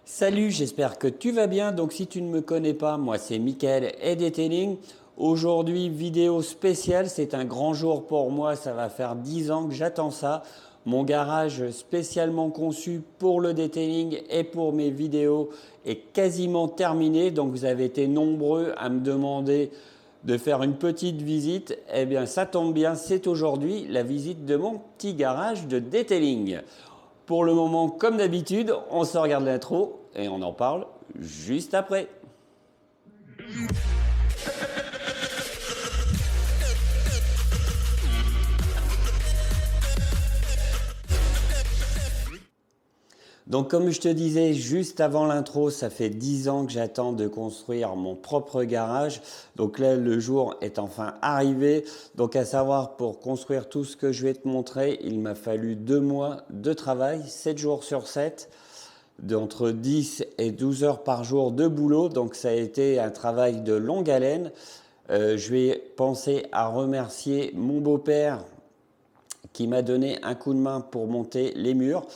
Salut, j'espère que tu vas bien. Donc si tu ne me connais pas, moi c'est Mickaël et Detailing. Aujourd'hui, vidéo spéciale, c'est un grand jour pour moi, ça va faire 10 ans que j'attends ça. Mon garage spécialement conçu pour le detailing et pour mes vidéos est quasiment terminé. Donc vous avez été nombreux à me demander de faire une petite visite. Eh bien ça tombe bien, c'est aujourd'hui la visite de mon petit garage de detailing. Pour le moment, comme d'habitude, on se regarde l'intro et on en parle juste après. Donc comme je te disais juste avant l'intro, ça fait 10 ans que j'attends de construire mon propre garage. Donc là, le jour est enfin arrivé. Donc à savoir, pour construire tout ce que je vais te montrer, il m'a fallu 2 mois de travail, 7 jours sur 7. D'entre 10 et 12 heures par jour de boulot. Donc ça a été un travail de longue haleine. Je vais penser à remercier mon beau-père qui m'a donné un coup de main pour monter les murs,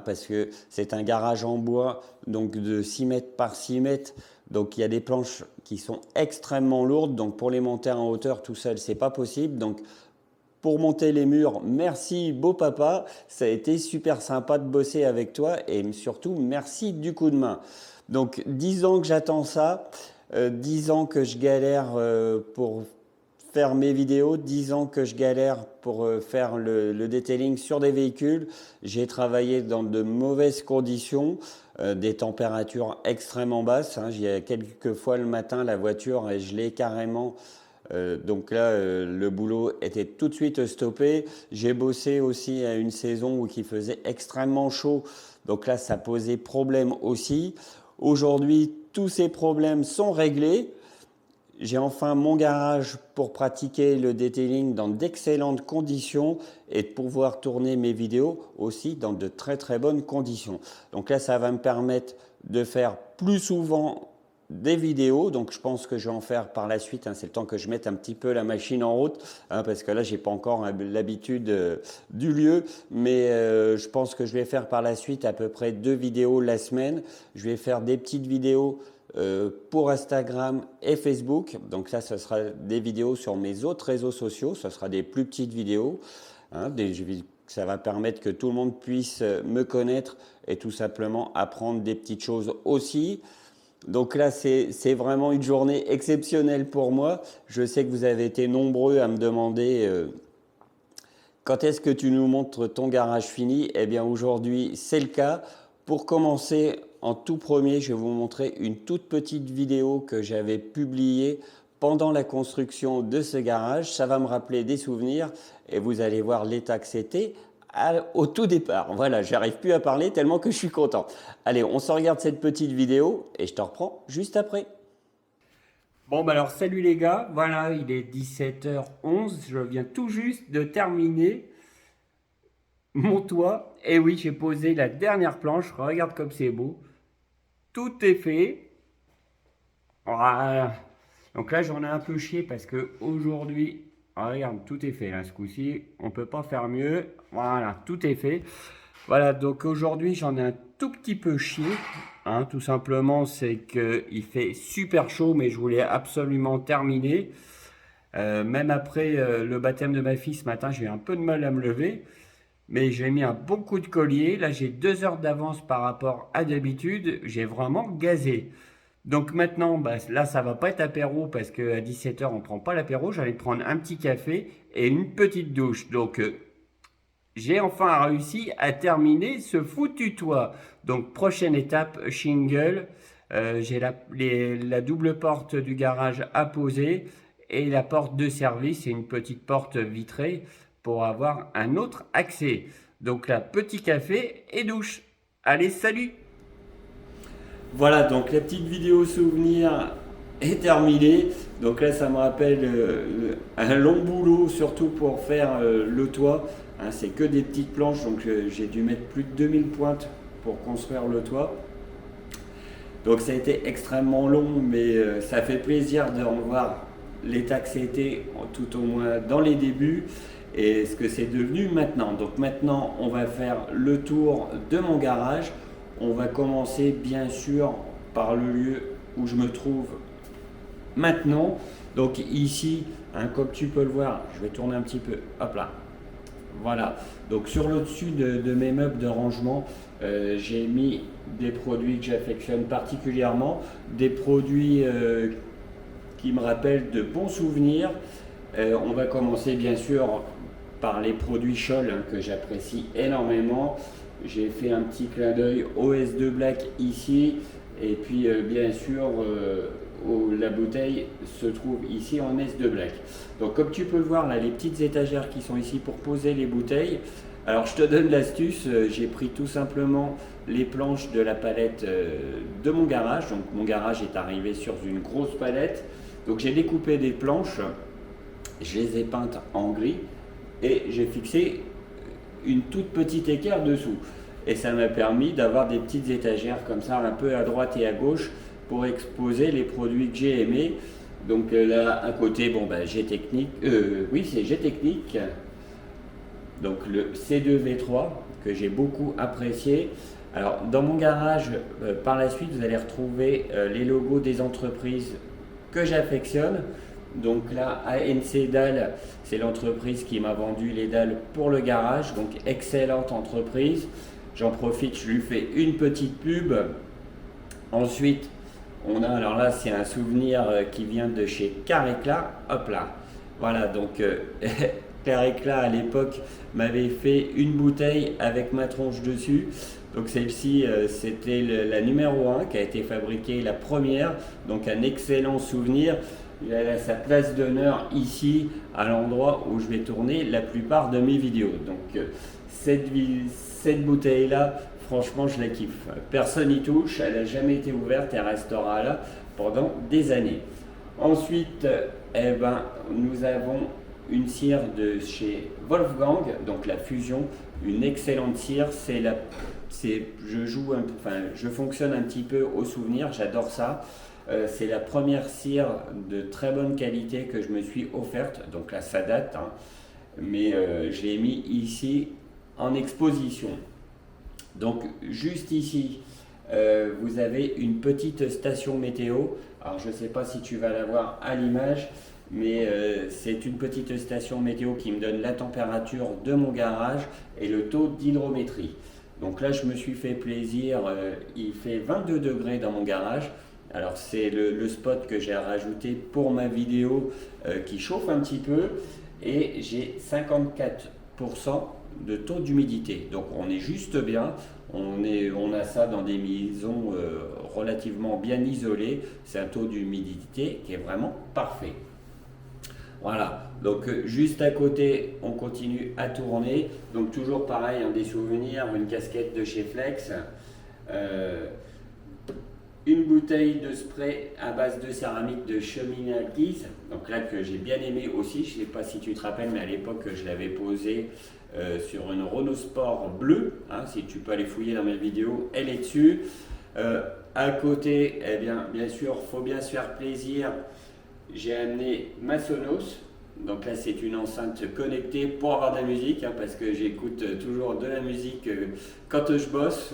parce que c'est un garage en bois, donc de 6 mètres par 6 mètres. Donc il y a des planches qui sont extrêmement lourdes. Donc pour les monter en hauteur tout seul, c'est pas possible. Donc pour monter les murs, merci beau papa, ça a été super sympa de bosser avec toi et surtout merci du coup de main. Donc 10 ans que j'attends ça, 10 ans que je galère pour faire mes vidéos, 10 ans que je galère pour faire le detailing sur des véhicules. J'ai travaillé dans de mauvaises conditions, des températures extrêmement basses. Il y a quelques fois le matin, la voiture est gelée carrément. Donc là, le boulot était tout de suite stoppé. J'ai bossé aussi à une saison où il faisait extrêmement chaud. Donc là, ça posait problème aussi. Aujourd'hui, tous ces problèmes sont réglés. J'ai enfin mon garage pour pratiquer le detailing dans d'excellentes conditions et de pouvoir tourner mes vidéos aussi dans de très très bonnes conditions. Donc là, ça va me permettre de faire plus souvent des vidéos. Donc je pense que je vais en faire par la suite. C'est le temps que je mette un petit peu la machine en route, parce que là, j'ai pas encore l'habitude du lieu. Mais je pense que je vais faire par la suite à peu près 2 vidéos la semaine. Je vais faire des petites vidéos pour Instagram et Facebook. Donc ça, ce sera des vidéos sur mes autres réseaux sociaux. Ce sera des plus petites vidéos. Ça va permettre que tout le monde puisse me connaître et tout simplement apprendre des petites choses aussi. Donc là, c'est vraiment une journée exceptionnelle pour moi. Je sais que vous avez été nombreux à me demander quand est-ce que tu nous montres ton garage fini. Eh bien aujourd'hui, c'est le cas. Pour commencer, en tout premier, je vais vous montrer une toute petite vidéo que j'avais publiée pendant la construction de ce garage. Ça va me rappeler des souvenirs et vous allez voir l'état que c'était au tout départ. Voilà, j'arrive plus à parler tellement que je suis content. Allez, on se regarde cette petite vidéo et je te reprends juste après. Bon, bah alors salut les gars, voilà, il est 17h11, je viens tout juste de terminer mon toit. Et oui, j'ai posé la dernière planche, regarde comme c'est beau. Tout est fait. Voilà. Donc là, j'en ai un peu chié parce que aujourd'hui, regarde, tout est fait là, ce coup-ci. On peut pas faire mieux. Voilà, tout est fait. Voilà, donc aujourd'hui, j'en ai un tout petit peu chié. Tout simplement, c'est qu'il fait super chaud, mais je voulais absolument terminer. Même après le baptême de ma fille ce matin, j'ai eu un peu de mal à me lever. Mais j'ai mis un bon coup de collier. Là, j'ai 2 heures d'avance par rapport à d'habitude. J'ai vraiment gazé. Donc maintenant, là, ça va pas être apéro parce qu'à 17h, on prend pas l'apéro. J'allais prendre un petit café et une petite douche. Donc, j'ai enfin réussi à terminer ce foutu toit. Donc, prochaine étape, shingle. J'ai la double porte du garage à poser et la porte de service et une petite porte vitrée pour avoir un autre accès. Donc là, petit café et douche. Allez, salut! Voilà, donc la petite vidéo souvenir est terminée. Donc là, ça me rappelle un long boulot, surtout pour faire le toit. C'est que des petites planches, donc j'ai dû mettre plus de 2000 pointes pour construire le toit. Donc ça a été extrêmement long, mais ça fait plaisir de revoir l'état que c'était, tout au moins dans les débuts, et ce que c'est devenu maintenant. Donc maintenant, on va faire le tour de mon garage. on va commencer bien sûr par le lieu où je me trouve maintenant. Donc ici, hein, comme tu peux le voir, je vais tourner un petit peu, hop là, voilà. Donc sur le dessus de mes meubles de rangement, j'ai mis des produits que j'affectionne particulièrement, des produits qui me rappellent de bons souvenirs. On va commencer bien sûr par les produits Scholl, hein, que j'apprécie énormément. J'ai fait un petit clin d'œil au S2 Black ici, et puis bien sûr la bouteille se trouve ici en S2 Black. Donc comme tu peux le voir là, les petites étagères qui sont ici pour poser les bouteilles. Alors je te donne l'astuce, j'ai pris tout simplement les planches de la palette de mon garage. Donc mon garage est arrivé sur une grosse palette. Donc j'ai découpé des planches, je les ai peintes en gris et j'ai fixé une toute petite équerre dessous. Et ça m'a permis d'avoir des petites étagères comme ça, un peu à droite et à gauche, pour exposer les produits que j'ai aimés. Donc là, à côté, bon, ben, G-Technique, oui, c'est G-Technique. Donc le C2V3, que j'ai beaucoup apprécié. Alors, dans mon garage, par la suite, vous allez retrouver les logos des entreprises que j'affectionne. Donc là, ANC Dalles, c'est l'entreprise qui m'a vendu les dalles pour le garage. Donc, excellente entreprise. J'en profite, je lui fais une petite pub. Ensuite, on a, alors là, c'est un souvenir qui vient de chez Caricla. Hop là. Voilà, donc Caricla à l'époque m'avait fait une bouteille avec ma tronche dessus. Donc celle-ci, c'était la numéro 1 qui a été fabriquée, la première. Donc un excellent souvenir. Il a sa place d'honneur ici, à l'endroit où je vais tourner la plupart de mes vidéos. Donc cette bouteille-là, franchement, je la kiffe. Personne n'y touche, elle n'a jamais été ouverte, elle restera là pendant des années. Ensuite, eh ben, nous avons une cire de chez Wolfgang, donc la Fusion, une excellente cire. Je fonctionne un petit peu au souvenir, j'adore ça. C'est la première cire de très bonne qualité que je me suis offerte, donc là ça date, hein, mais je l'ai mis ici en exposition. Donc juste ici, vous avez une petite station météo. Alors je ne sais pas si tu vas la voir à l'image, mais c'est une petite station météo qui me donne la température de mon garage et le taux d'hydrométrie. Donc là je me suis fait plaisir, il fait 22 degrés dans mon garage. Alors c'est le spot que j'ai rajouté pour ma vidéo qui chauffe un petit peu, et j'ai 54% de taux d'humidité. Donc on est juste bien, on a ça dans des maisons relativement bien isolées. C'est un taux d'humidité qui est vraiment parfait. Voilà, donc juste à côté, on continue à tourner. Donc toujours pareil, hein, des souvenirs, une casquette de chez Flex. Une bouteille de spray à base de céramique de Cheminalkis, donc là que j'ai bien aimé aussi. Je ne sais pas si tu te rappelles, mais à l'époque je l'avais posée sur une Renault Sport bleue, hein, si tu peux aller fouiller dans mes vidéos, elle est dessus. À côté, eh bien sûr, faut bien se faire plaisir, j'ai amené ma Sonos. Donc là c'est une enceinte connectée pour avoir de la musique, hein, parce que j'écoute toujours de la musique quand je bosse.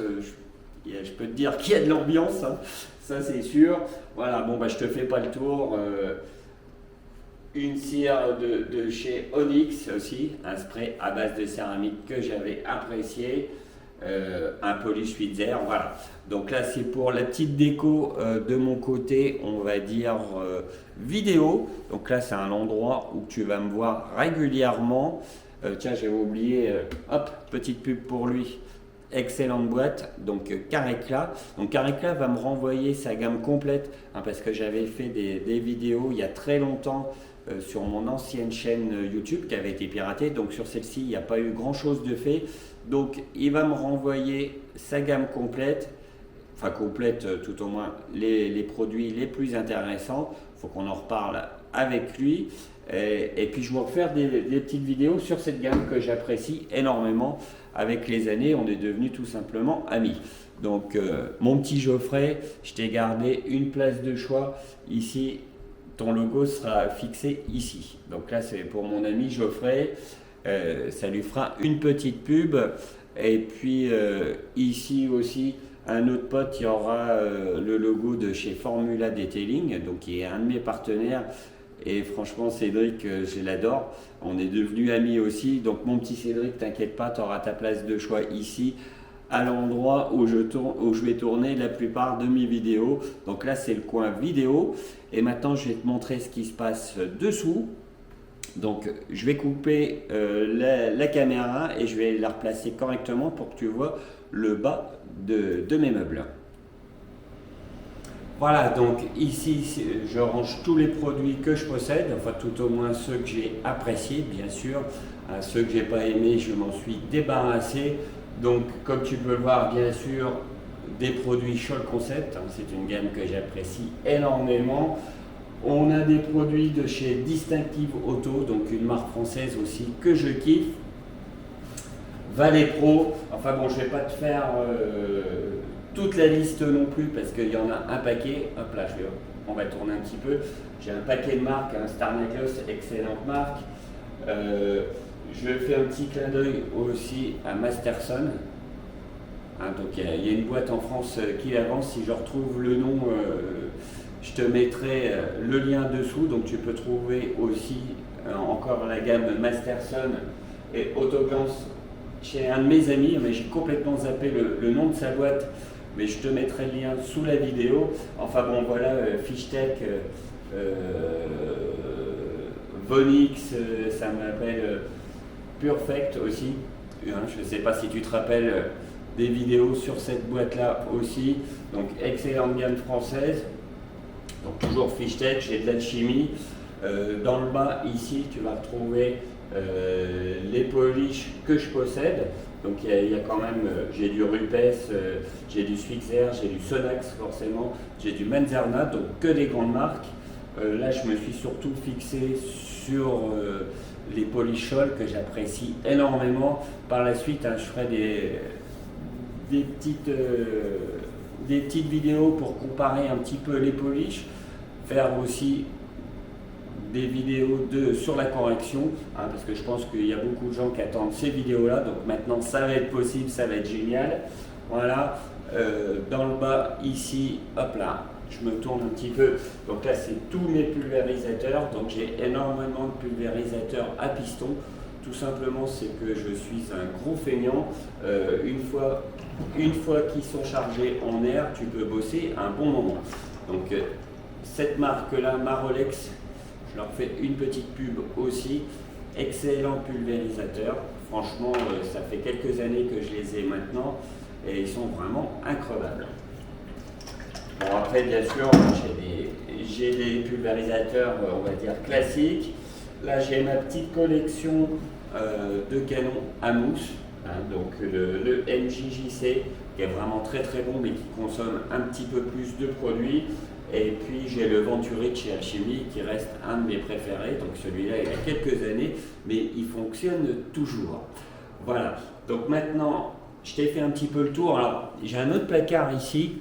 Je peux te dire qu'il y a de l'ambiance, hein, ça c'est sûr. Voilà, bon bah je te fais pas le tour. Une cire de chez Onyx aussi, un spray à base de céramique que j'avais apprécié. Un polish Switzer, voilà. Donc là c'est pour la petite déco de mon côté, on va dire vidéo. Donc là c'est un endroit où tu vas me voir régulièrement. Tiens, j'avais oublié, hop, petite pub pour lui. Excellente boîte, donc Caricla. Donc Caricla va me renvoyer sa gamme complète, hein, parce que j'avais fait des vidéos il y a très longtemps sur mon ancienne chaîne YouTube qui avait été piratée. Donc sur celle-ci, il n'y a pas eu grand-chose de fait. Donc il va me renvoyer sa gamme complète, enfin complète tout au moins les produits les plus intéressants. Il faut qu'on en reparle avec lui. Et puis je vais refaire des petites vidéos sur cette gamme que j'apprécie énormément. Avec les années, on est devenus tout simplement amis. Donc mon petit Geoffrey, je t'ai gardé une place de choix ici. Ton logo sera fixé ici. Donc là c'est pour mon ami Geoffrey. Ça lui fera une petite pub. Et puis ici aussi, un autre pote, il y aura le logo de chez Formula Detailing, donc qui est un de mes partenaires. Et franchement, Cédric, je l'adore. On est devenus amis aussi. Donc mon petit Cédric, t'inquiète pas, tu auras ta place de choix ici, à l'endroit où où je vais tourner la plupart de mes vidéos. Donc là, c'est le coin vidéo. Et maintenant, je vais te montrer ce qui se passe dessous. Donc je vais couper la caméra et je vais la replacer correctement pour que tu vois le bas de mes meubles. Voilà, donc ici je range tous les produits que je possède, enfin tout au moins ceux que j'ai appréciés bien sûr. Ceux que j'ai pas aimés, je m'en suis débarrassé. Donc comme tu peux le voir bien sûr, des produits Scholl Concept, c'est une gamme que j'apprécie énormément. On a des produits de chez Distinctive Auto, donc une marque française aussi que je kiffe. Valet Pro, enfin bon, je vais pas te faire toute la liste non plus parce qu'il y en a un paquet. Hop là, on va tourner un petit peu. J'ai un paquet de marques, un Starnaglos, excellente marque. Je fais un petit clin d'œil aussi à Masterson. Donc il y a une boîte en France qui avance. Si je retrouve le nom, je te mettrai le lien dessous. Donc tu peux trouver aussi encore la gamme Masterson et Autoglance chez un de mes amis, mais j'ai complètement zappé le nom de sa boîte, mais je te mettrai le lien sous la vidéo. Enfin bon voilà, Fishtech, Vonix, ça m'appelle Perfect aussi. Je ne sais pas si tu te rappelles des vidéos sur cette boîte là aussi. Donc excellente gamme française. Donc toujours Fishtech, j'ai de l'alchimie. Dans le bas ici tu vas retrouver les polish que je possède. Donc il y a quand même, j'ai du Rupes, j'ai du Swixer, j'ai du Sonax forcément, j'ai du Menzerna, donc que des grandes marques. Là je me suis surtout fixé sur les polish Scholl que j'apprécie énormément. Par la suite, je ferai des petites vidéos pour comparer un petit peu les polish, faire aussi des vidéos sur la correction, parce que je pense qu'il y a beaucoup de gens qui attendent ces vidéos-là, donc maintenant ça va être possible, ça va être génial. Voilà, dans le bas ici, hop là, je me tourne un petit peu, donc là c'est tous mes pulvérisateurs, donc j'ai énormément de pulvérisateurs à piston. Tout simplement, c'est que je suis un gros feignant. Une fois qu'ils sont chargés en air, tu peux bosser un bon moment. Donc cette marque-là, Marolex, je leur fais une petite pub aussi. Excellent pulvérisateur. Franchement, ça fait quelques années que je les ai maintenant et ils sont vraiment increvables. Bon, après, bien sûr, j'ai des pulvérisateurs, on va dire, classiques. Là, j'ai ma petite collection de canons à mousse. Donc le MJJC, qui est vraiment très très bon, mais qui consomme un petit peu plus de produits. Et puis j'ai le Venturi chez Alchimie qui reste un de mes préférés. Donc celui-là il y a quelques années, mais il fonctionne toujours. Voilà, donc maintenant je t'ai fait un petit peu le tour. Alors j'ai un autre placard ici.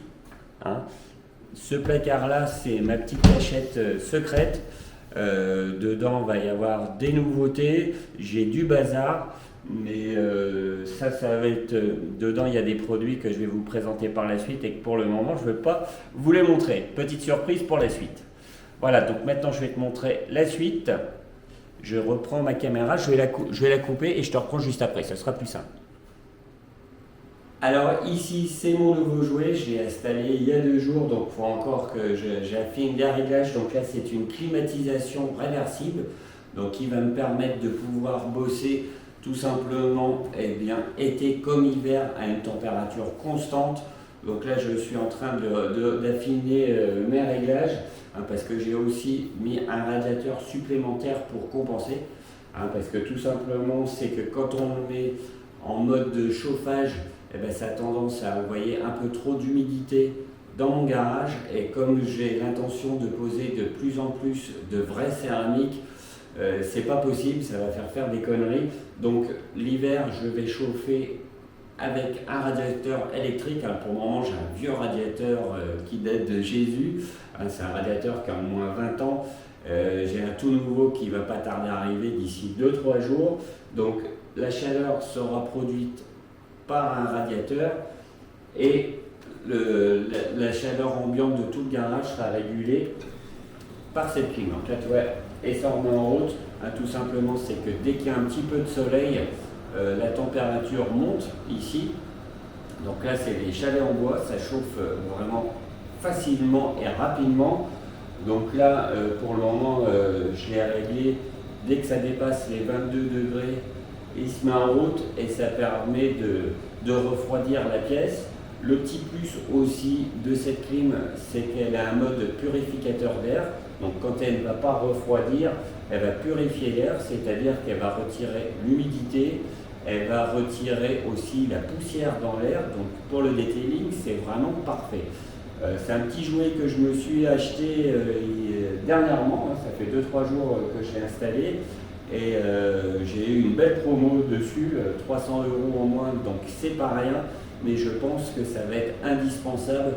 Ce placard-là, c'est ma petite cachette secrète. Dedans il va y avoir des nouveautés, j'ai du bazar. Mais ça va être... dedans, il y a des produits que je vais vous présenter par la suite et que pour le moment, je ne veux pas vous les montrer. Petite surprise pour la suite. Voilà, donc maintenant, je vais te montrer la suite. Je reprends ma caméra, je vais la couper et je te reprends juste après. Ça sera plus simple. Alors ici, c'est mon nouveau jouet. Je l'ai installé il y a 2 jours, donc il faut encore que j'affine les réglages. Donc là, c'est une climatisation réversible, donc qui va me permettre de pouvoir bosser tout simplement, été comme hiver, à une température constante. Donc là, je suis en train d'affiner mes réglages, parce que j'ai aussi mis un radiateur supplémentaire pour compenser. Parce que tout simplement, c'est que quand on le met en mode de chauffage, ça a tendance à envoyer un peu trop d'humidité dans mon garage. Et comme j'ai l'intention de poser de plus en plus de vraies céramiques, c'est pas possible, ça va faire des conneries. Donc l'hiver, je vais chauffer avec un radiateur électrique. Alors, pour le moment, j'ai un vieux radiateur qui date de Jésus. C'est un radiateur qui a au moins 20 ans. J'ai un tout nouveau qui va pas tarder à arriver d'ici 2-3 jours. Donc la chaleur sera produite par un radiateur et la chaleur ambiante de tout le garage sera régulée par cette clim. Donc là, tu vois, et ça on met en route, hein, tout simplement, c'est que dès qu'il y a un petit peu de soleil, la température monte ici. Donc là, c'est les chalets en bois, ça chauffe vraiment facilement et rapidement. Donc là, pour le moment, je l'ai réglé. Dès que ça dépasse les 22 degrés, il se met en route et ça permet de refroidir la pièce. Le petit plus aussi de cette clim, c'est qu'elle a un mode purificateur d'air. Donc quand elle ne va pas refroidir, elle va purifier l'air, c'est-à-dire qu'elle va retirer l'humidité, elle va retirer aussi la poussière dans l'air. Donc pour le detailing, c'est vraiment parfait. C'est un petit jouet que je me suis acheté dernièrement, hein, ça fait 2-3 jours que je l'ai installé. Et j'ai eu une belle promo dessus, 300 € en moins, donc c'est pas rien. Mais je pense que ça va être indispensable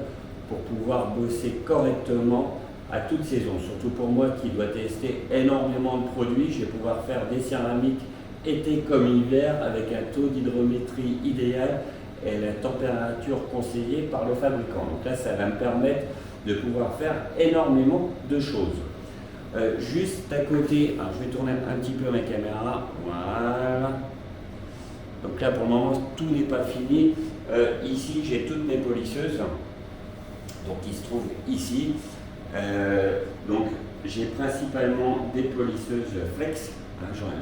pour pouvoir bosser correctement à toute saison. Surtout pour moi qui dois tester énormément de produits, je vais pouvoir faire des céramiques été comme hiver avec un taux d'hydrométrie idéal et la température conseillée par le fabricant. Donc là, ça va me permettre de pouvoir faire énormément de choses. Juste à côté, alors je vais tourner un petit peu ma caméra, voilà. Donc là, pour le moment, tout n'est pas fini. Ici, j'ai toutes mes polisseuses, donc qui se trouvent ici. Donc j'ai principalement des polisseuses flex.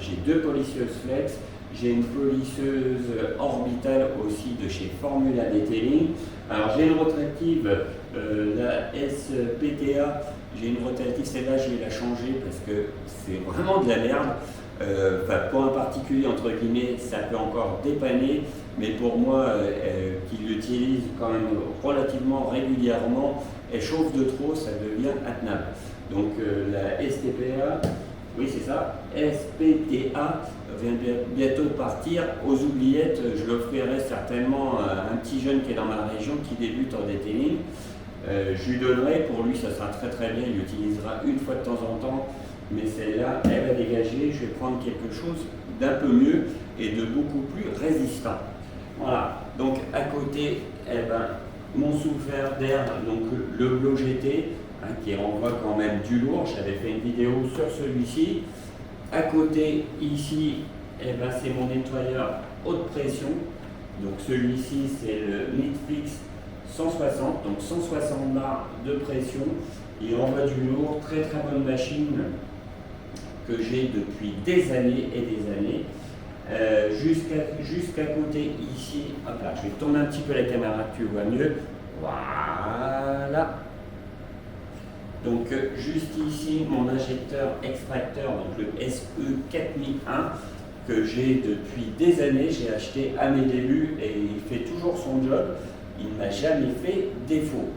J'ai 2 polisseuses flex. J'ai une polisseuse orbitale aussi de chez Formula Detailing. Alors j'ai une rotative, la SPTA. J'ai une rotative, celle-là je vais la changer parce que c'est vraiment de la merde. Enfin, pour un particulier, entre guillemets, ça peut encore dépanner, mais pour moi, qui l'utilise quand même relativement régulièrement, elle chauffe de trop, ça devient intenable. Donc la STPA, oui c'est ça, SPTA vient bientôt partir aux oubliettes. Je l'offrirai certainement à un petit jeune qui est dans ma région, qui débute en detailing. Je lui donnerai, pour lui ça sera très très bien, il l'utilisera une fois de temps en temps. Mais celle-là, elle va dégager, je vais prendre quelque chose d'un peu mieux et de beaucoup plus résistant. Voilà, donc à côté, eh ben, mon souffleur d'air, donc le Blow GT, hein, qui renvoie quand même du lourd. J'avais fait une vidéo sur celui-ci. À côté, ici, eh ben, c'est mon nettoyeur haute pression. Donc celui-ci, c'est le Nitflix 160, donc 160 bars de pression. Il renvoie du lourd, très très bonne machine que j'ai depuis des années et des années. Jusqu'à côté ici, hop là, je vais tourner un petit peu la caméra que tu vois mieux. Voilà. Donc juste ici, mon injecteur extracteur, donc le SE4001, que j'ai depuis des années. J'ai acheté à mes débuts et il fait toujours son job. Il ne m'a jamais fait défaut.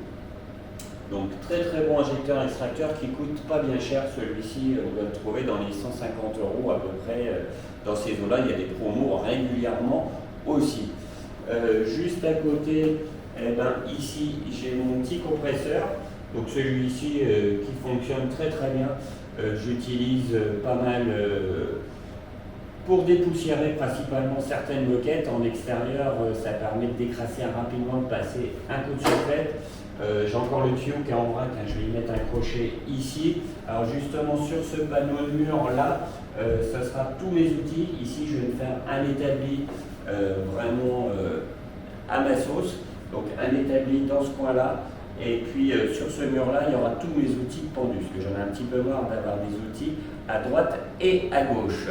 Donc très très bon injecteur extracteur qui coûte pas bien cher. Celui-ci, on va le trouver dans les 150 € à peu près. Dans ces eaux-là, il y a des promos régulièrement aussi. Juste à côté, eh ben, ici, j'ai mon petit compresseur. Donc celui-ci qui fonctionne très très bien. J'utilise pas mal pour dépoussiérer principalement certaines moquettes. En extérieur, ça permet de décrasser rapidement, de passer un coup de surfaite. J'ai encore le tuyau qui est en vrac, hein, je vais y mettre un crochet ici. Alors justement sur ce panneau de mur là, ça sera tous mes outils. Ici je vais me faire un établi vraiment à ma sauce. Donc un établi dans ce coin là. Et puis sur ce mur là, il y aura tous mes outils pendus, parce que j'en ai un petit peu marre d'avoir des outils à droite et à gauche.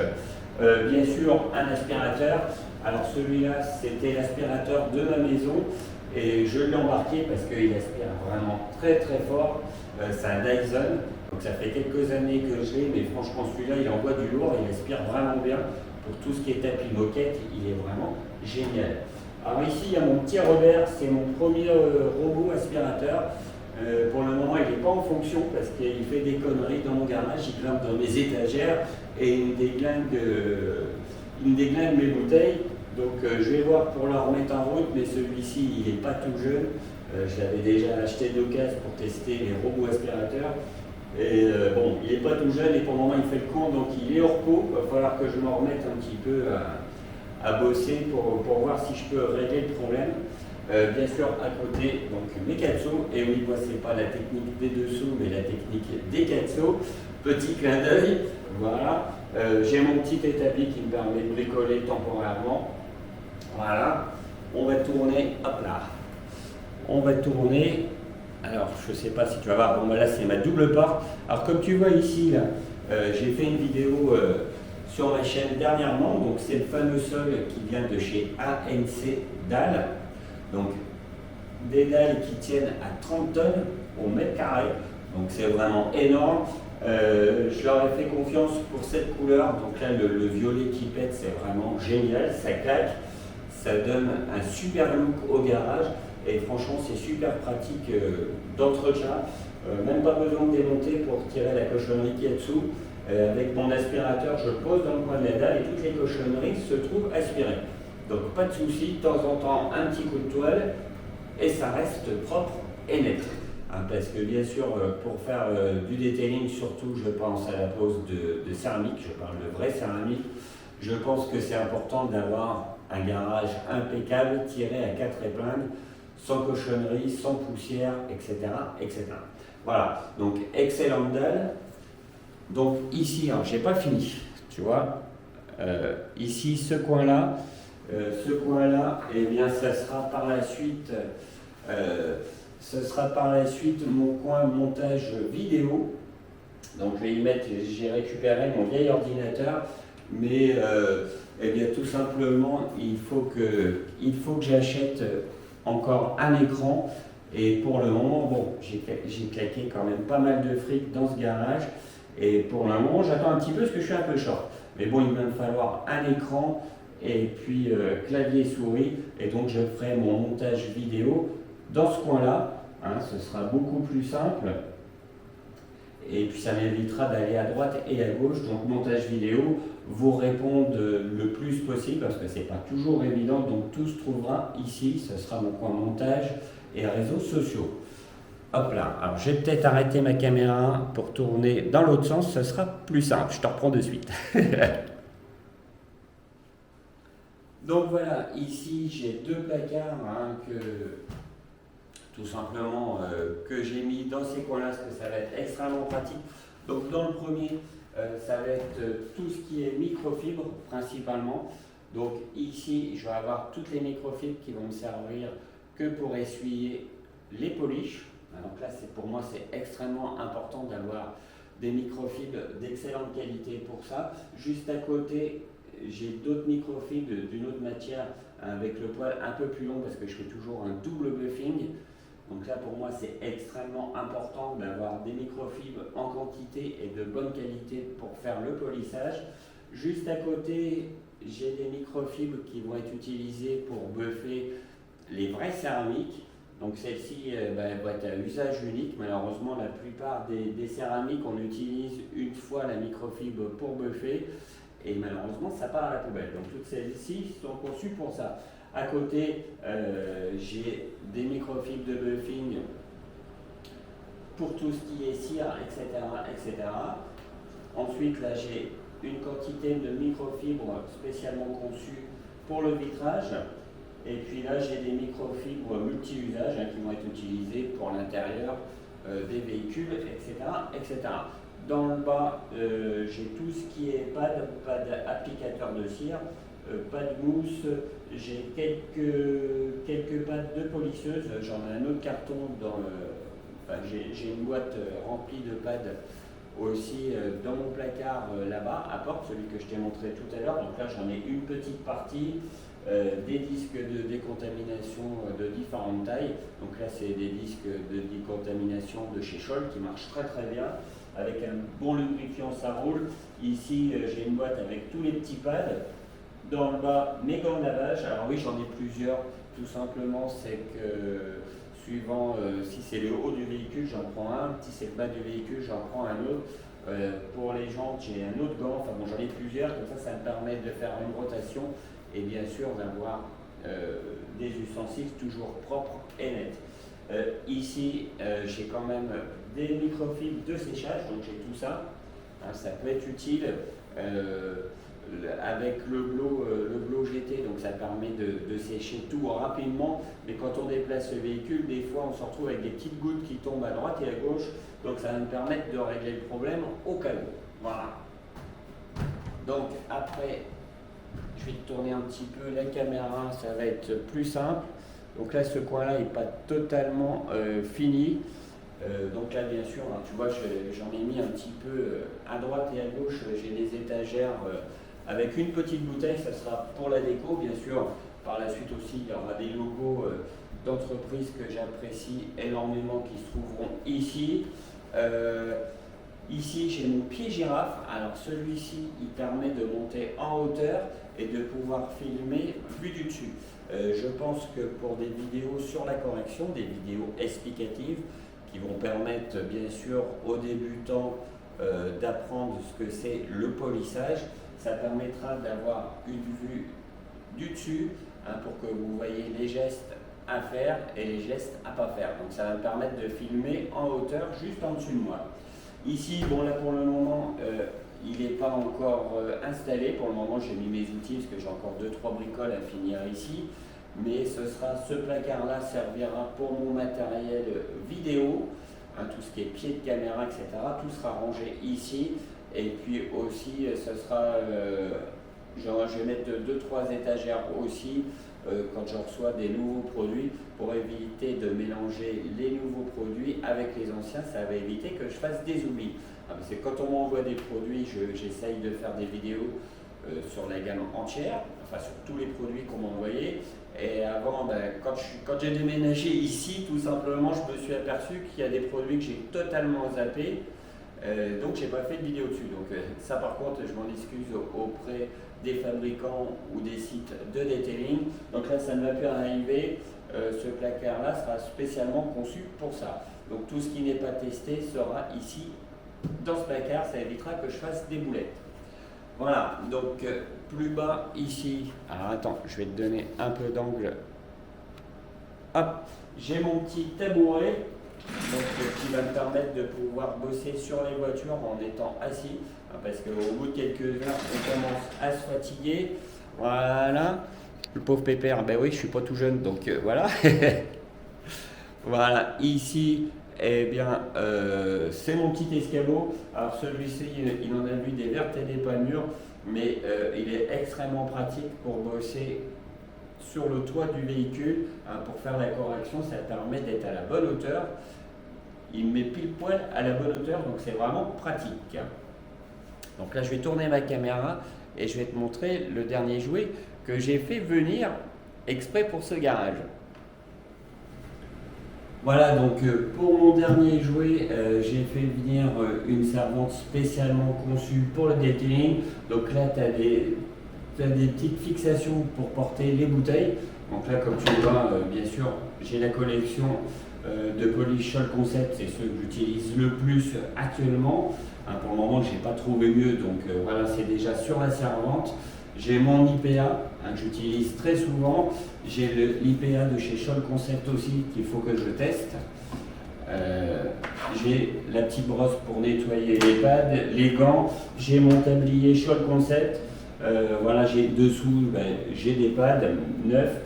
Bien sûr un aspirateur. Alors celui-là c'était l'aspirateur de ma maison. Et je l'ai embarqué parce qu'il aspire vraiment très très fort. C'est un Dyson, donc ça fait quelques années que je l'ai, mais franchement celui-là il envoie du lourd, il aspire vraiment bien. Pour tout ce qui est tapis moquette, il est vraiment génial. Alors ici il y a mon petit Robert, c'est mon premier robot aspirateur. Pour le moment il n'est pas en fonction parce qu'il fait des conneries dans mon garage, il grimpe dans mes étagères et il me déglingue mes bouteilles. Donc je vais voir pour le remettre en route, mais celui-ci il n'est pas tout jeune. Je l'avais déjà acheté d'occasion pour tester les robots aspirateurs. Et bon, il n'est pas tout jeune et pour le moment il fait le con, donc il est au repos. Il va falloir que je me remette un petit peu à bosser pour voir si je peux régler le problème. Bien sûr, à côté, donc mes katsos. Et oui, moi, c'est pas la technique des dessous, mais la technique des katsos. Petit clin d'œil, voilà. J'ai mon petit établi qui me permet de décoller temporairement. Voilà. On va tourner, hop là. On va tourner. Alors, je sais pas si tu vas voir. Bon, ben là, c'est ma double porte. Alors, comme tu vois ici, là, j'ai fait une vidéo sur ma chaîne dernièrement. Donc, c'est le fameux sol qui vient de chez ANC Dalles. Donc, des dalles qui tiennent à 30 tonnes au mètre carré. Donc, c'est vraiment énorme. Je leur ai fait confiance pour cette couleur. Donc là, le violet qui pète, c'est vraiment génial. Ça claque. Ça donne un super look au garage. Et franchement, c'est super pratique d'entretien. Même pas besoin de démonter pour tirer la cochonnerie qui est dessous. Avec mon aspirateur, je le pose dans le coin de la dalle et toutes les cochonneries se trouvent aspirées. Donc pas de souci, de temps en temps un petit coup de toile et ça reste propre et net. Parce que bien sûr, pour faire du detailing, surtout je pense à la pose de céramique, je parle de vraie céramique, je pense que c'est important d'avoir un garage impeccable, tiré à 4 épingles, sans cochonnerie, sans poussière, etc. etc. Voilà, donc excellente dalle. Donc ici, alors j'ai pas fini, tu vois, ici ce coin-là, eh bien, ça sera par la suite, mon coin montage vidéo. Donc, je vais y mettre, j'ai récupéré mon vieil ordinateur, mais eh bien, tout simplement, il faut que j'achète encore un écran. Et pour le moment, bon, j'ai claqué quand même pas mal de fric dans ce garage. Et pour le moment, j'attends un petit peu parce que je suis un peu short. Mais bon, il va me falloir un écran et puis clavier souris. Et donc, je ferai mon montage vidéo dans ce coin-là. Hein, ce sera beaucoup plus simple. Et puis, ça m'évitera d'aller à droite et à gauche. Donc, montage vidéo, vous répondre le plus possible parce que c'est pas toujours évident. Donc, tout se trouvera ici. Ce sera mon coin montage et réseaux sociaux. Hop là, alors je vais peut-être arrêter ma caméra pour tourner dans l'autre sens, ce sera plus simple, je te reprends de suite. Donc voilà, ici j'ai deux placards que tout simplement que j'ai mis dans ces coins-là parce que ça va être extrêmement pratique. Donc dans le premier, ça va être tout ce qui est microfibre principalement. Donc ici, je vais avoir toutes les microfibres qui vont me servir que pour essuyer les polish. Donc là, pour moi, c'est extrêmement important d'avoir des microfibres d'excellente qualité pour ça. Juste à côté, j'ai d'autres microfibres d'une autre matière avec le poil un peu plus long parce que je fais toujours un double buffing. Donc là, pour moi, c'est extrêmement important d'avoir des microfibres en quantité et de bonne qualité pour faire le polissage. Juste à côté, j'ai des microfibres qui vont être utilisées pour buffer les vraies céramiques. Donc celle-ci va être à usage unique. Malheureusement, la plupart des céramiques, on utilise une fois la microfibre pour buffer et malheureusement, ça part à la poubelle. Donc toutes celles-ci sont conçues pour ça. À côté, j'ai des microfibres de buffing pour tout ce qui est cire, etc., etc. Ensuite, là, j'ai une quantité de microfibres spécialement conçues pour le vitrage. Et puis là, j'ai des microfibres multi-usages qui vont être utilisées pour l'intérieur des véhicules, etc., etc. Dans le bas, j'ai tout ce qui est pad applicateur de cire, pad mousse, j'ai quelques pads de polisseuse. J'en ai un autre carton j'ai une boîte remplie de pads aussi dans mon placard là-bas, à porte, celui que je t'ai montré tout à l'heure. Donc là, j'en ai une petite partie. Des disques de décontamination de différentes tailles. Donc là, c'est des disques de décontamination de chez Scholl qui marchent très très bien. Avec un bon lubrifiant, ça roule. Ici, j'ai une boîte avec tous les petits pads. Dans le bas, mes gants de lavage. Alors oui, j'en ai plusieurs. Tout simplement, c'est que suivant si c'est le haut du véhicule, j'en prends un. Si c'est le bas du véhicule, j'en prends un autre. Pour les jantes, j'ai un autre gant. Enfin bon, j'en ai plusieurs. Comme ça me permet de faire une rotation. Et bien sûr d'avoir des ustensiles toujours propres et nets. Ici, j'ai quand même des microfibres de séchage, donc j'ai tout ça. Ça peut être utile. avec le blow GT, donc ça permet de sécher tout rapidement, mais quand on déplace le véhicule, des fois on se retrouve avec des petites gouttes qui tombent à droite et à gauche, donc ça va nous permettre de régler le problème au cas où. Voilà. Donc après, je vais tourner un petit peu la caméra, ça va être plus simple. Donc là, ce coin-là n'est pas totalement fini. Donc là, bien sûr, hein, tu vois, j'en ai mis un petit peu à droite et à gauche. J'ai des étagères avec une petite bouteille, ça sera pour la déco. Bien sûr, par la suite aussi, il y aura des logos d'entreprises que j'apprécie énormément qui se trouveront ici. Ici, j'ai mon pied girafe. Alors celui-ci, il permet de monter en hauteur et de pouvoir filmer vue du dessus. Je pense que pour des vidéos sur la correction, des vidéos explicatives, qui vont permettre bien sûr aux débutants d'apprendre ce que c'est le polissage, ça permettra d'avoir une vue du dessus hein, pour que vous voyez les gestes à faire et les gestes à ne pas faire. Donc ça va me permettre de filmer en hauteur juste en dessous de moi. Ici, bon là pour le moment, il n'est pas encore installé. Pour le moment, j'ai mis mes outils parce que j'ai encore 2-3 bricoles à finir ici. Mais ce placard-là servira pour mon matériel vidéo, hein, tout ce qui est pied de caméra, etc. Tout sera rangé ici. Et puis aussi, ce sera, je vais mettre 2-3 étagères aussi quand je reçois des nouveaux produits pour éviter de mélanger les nouveaux produits avec les anciens. Ça va éviter que je fasse des oublis. Parce que quand on m'envoie des produits, j'essaye de faire des vidéos sur la gamme entière, enfin sur tous les produits qu'on m'a envoyés. Et avant, quand j'ai déménagé ici, tout simplement, je me suis aperçu qu'il y a des produits que j'ai totalement zappés. Donc j'ai pas fait de vidéo dessus. Donc ça par contre je m'en excuse auprès des fabricants ou des sites de detailing. Donc là ça ne va plus arriver. Ce placard là sera spécialement conçu pour ça. Donc tout ce qui n'est pas testé sera ici dans ce placard. Ça évitera que je fasse des boulettes. Voilà, donc plus bas ici. Alors attends, je vais te donner un peu d'angle. Hop, j'ai mon petit tabouret. Donc, qui va me permettre de pouvoir bosser sur les voitures en étant assis, hein, parce qu'au bout de quelques heures, on commence à se fatiguer. Voilà, le pauvre pépère, ben oui, je suis pas tout jeune, donc voilà. Voilà, ici, eh bien, c'est mon petit escabeau. Alors celui-ci, il en a vu des vertes et des pas mûres, mais il est extrêmement pratique pour bosser sur le toit du véhicule, hein, pour faire la correction. Ça permet d'être à la bonne hauteur. Il met pile poil à la bonne hauteur, donc c'est vraiment pratique. Donc là, je vais tourner ma caméra et je vais te montrer le dernier jouet que j'ai fait venir exprès pour ce garage. Voilà, donc pour mon dernier jouet, j'ai fait venir une servante spécialement conçue pour le detailing. Donc là, tu as des petites fixations pour porter les bouteilles. Donc là, comme tu le vois, bien sûr, j'ai la collection de Polish Scholl Concept, c'est ceux que j'utilise le plus actuellement. Hein, pour le moment, je n'ai pas trouvé mieux, donc voilà, c'est déjà sur la servante. J'ai mon IPA hein, que j'utilise très souvent. J'ai l'IPA de chez Scholl Concept aussi qu'il faut que je teste. J'ai la petite brosse pour nettoyer les pads, les gants. J'ai mon tablier Scholl Concept. Voilà, j'ai dessous, j'ai des pads neufs.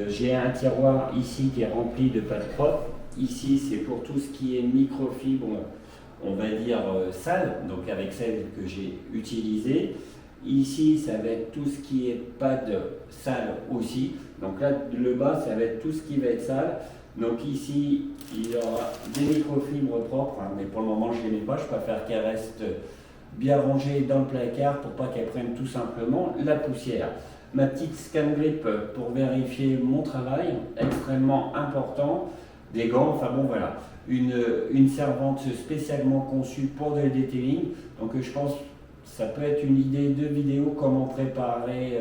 J'ai un tiroir ici qui est rempli de pads propres. Ici, c'est pour tout ce qui est microfibre, on va dire sale, donc avec celle que j'ai utilisée. Ici, ça va être tout ce qui est pad sale aussi. Donc là, le bas, ça va être tout ce qui va être sale. Donc ici, il y aura des microfibres propres, hein, mais pour le moment, je ne les mets pas. Je préfère qu'elles restent bien rangées dans le placard pour pas qu'elles prennent tout simplement la poussière. Ma petite scan grip pour vérifier mon travail, extrêmement important. Des gants, enfin bon voilà. Une servante spécialement conçue pour le detailing. Donc je pense que ça peut être une idée de vidéo, comment préparer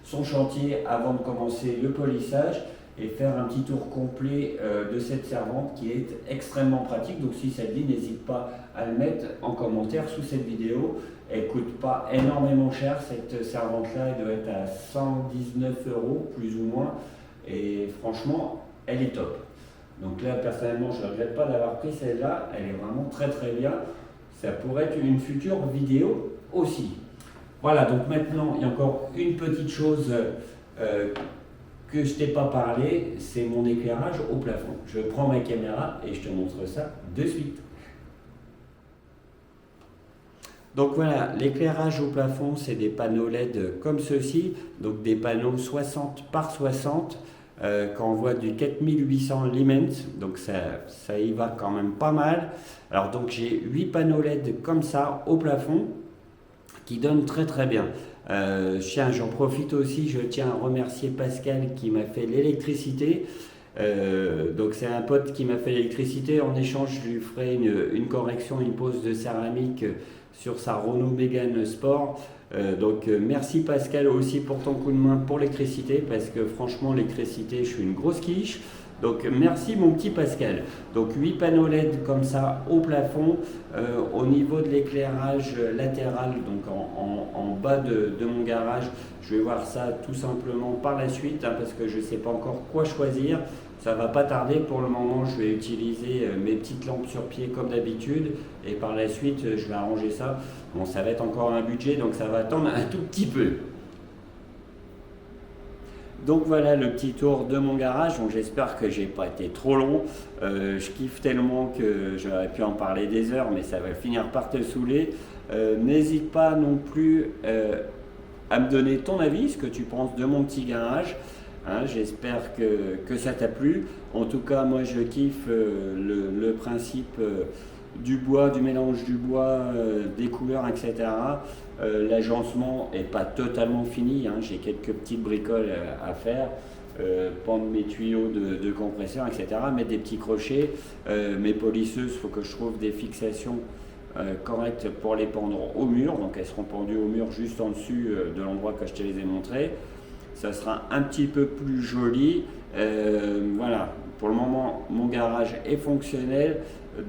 son chantier avant de commencer le polissage et faire un petit tour complet de cette servante qui est extrêmement pratique. Donc si ça te dit, n'hésite pas à le mettre en commentaire sous cette vidéo. Elle ne coûte pas énormément cher cette servante-là, elle doit être à 119 € plus ou moins. Et franchement, elle est top. Donc là, personnellement, je ne regrette pas d'avoir pris celle-là, elle est vraiment très très bien. Ça pourrait être une future vidéo aussi. Voilà, donc maintenant, il y a encore une petite chose que je t'ai pas parlé, c'est mon éclairage au plafond. Je prends ma caméra et je te montre ça de suite. Donc voilà, l'éclairage au plafond, c'est des panneaux LED comme ceci, donc des panneaux 60 par 60, quand on voit du 4800 lumens, donc ça y va quand même pas mal. Alors donc j'ai 8 panneaux LED comme ça au plafond, qui donnent très très bien. J'en profite aussi, je tiens à remercier Pascal qui m'a fait l'électricité. Donc c'est un pote qui m'a fait l'électricité. En échange, je lui ferai une correction, une pose de céramique sur sa Renault Mégane Sport. Donc merci Pascal aussi pour ton coup de main pour l'électricité, parce que franchement l'électricité, je suis une grosse quiche. Donc merci mon petit Pascal. Donc 8 panneaux LED comme ça au plafond. Au niveau de l'éclairage latéral, donc en bas de mon garage, je vais voir ça tout simplement par la suite, hein, parce que je ne sais pas encore quoi choisir. Ça va pas tarder. Pour le moment, je vais utiliser mes petites lampes sur pied comme d'habitude, et par la suite je vais arranger ça. Bon, ça va être encore un budget, donc ça va attendre un tout petit peu. Donc voilà le petit tour de mon garage. Bon, j'espère que j'ai pas été trop long. Je kiffe tellement que j'aurais pu en parler des heures, mais ça va finir par te saouler. N'hésite pas non plus à me donner ton avis, ce que tu penses de mon petit garage. Hein, j'espère que ça t'a plu. En tout cas, moi je kiffe le principe du bois, du mélange du bois, des couleurs, etc. L'agencement n'est pas totalement fini, hein. J'ai quelques petites bricoles à faire, pendre mes tuyaux de compresseur, etc. Mettre des petits crochets, mes polisseuses, il faut que je trouve des fixations correctes pour les pendre au mur. Donc elles seront pendues au mur juste en dessus de l'endroit que je te les ai montrés. Ça sera un petit peu plus joli. Voilà, pour le moment mon garage est fonctionnel.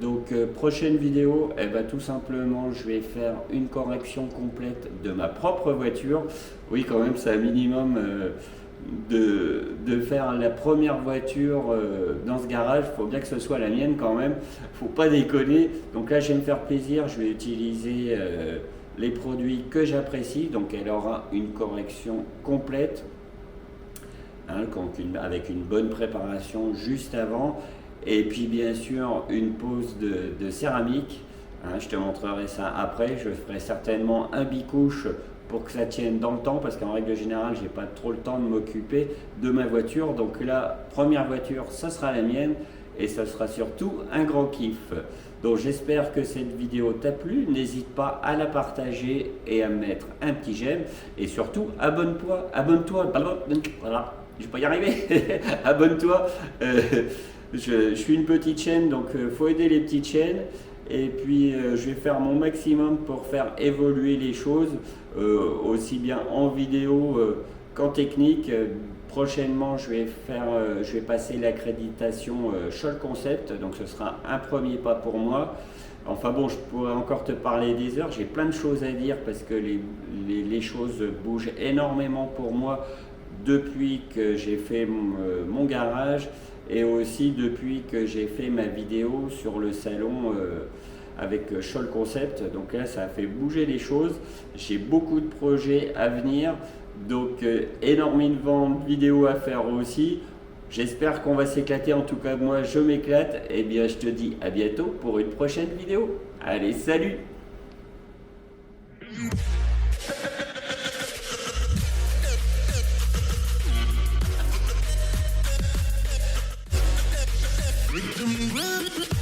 Donc prochaine vidéo, tout simplement je vais faire une correction complète de ma propre voiture. Oui, quand même c'est un minimum de faire la première voiture dans ce garage. Il faut bien que ce soit la mienne quand même, faut pas déconner. Donc là je vais me faire plaisir, je vais utiliser les produits que j'apprécie. Donc elle aura une correction complète, hein, avec une bonne préparation juste avant. Et puis bien sûr une pose de céramique, hein, je te montrerai ça après. Je ferai certainement un bicouche pour que ça tienne dans le temps, parce qu'en règle générale j'ai pas trop le temps de m'occuper de ma voiture. Donc la première voiture, ça sera la mienne, et ça sera surtout un grand kiff. Donc j'espère que cette vidéo t'a plu. N'hésite pas à la partager et à mettre un petit j'aime, et surtout abonne-toi, voilà, je vais pas y arriver. Abonne-toi. Je suis une petite chaîne, donc faut aider les petites chaînes. Et puis je vais faire mon maximum pour faire évoluer les choses, aussi bien en vidéo qu'en technique. Prochainement, je vais passer l'accréditation Scholl Concept, donc ce sera un premier pas pour moi. Enfin bon, je pourrais encore te parler des heures, j'ai plein de choses à dire, parce que les choses bougent énormément pour moi depuis que j'ai fait mon garage, et aussi depuis que j'ai fait ma vidéo sur le salon avec Scholl Concept. Donc là ça a fait bouger les choses. J'ai beaucoup de projets à venir, donc énormément de vidéos à faire aussi. J'espère qu'on va s'éclater. En tout cas moi je m'éclate. Et bien je te dis à bientôt pour une prochaine vidéo. Allez, salut! Rhythm.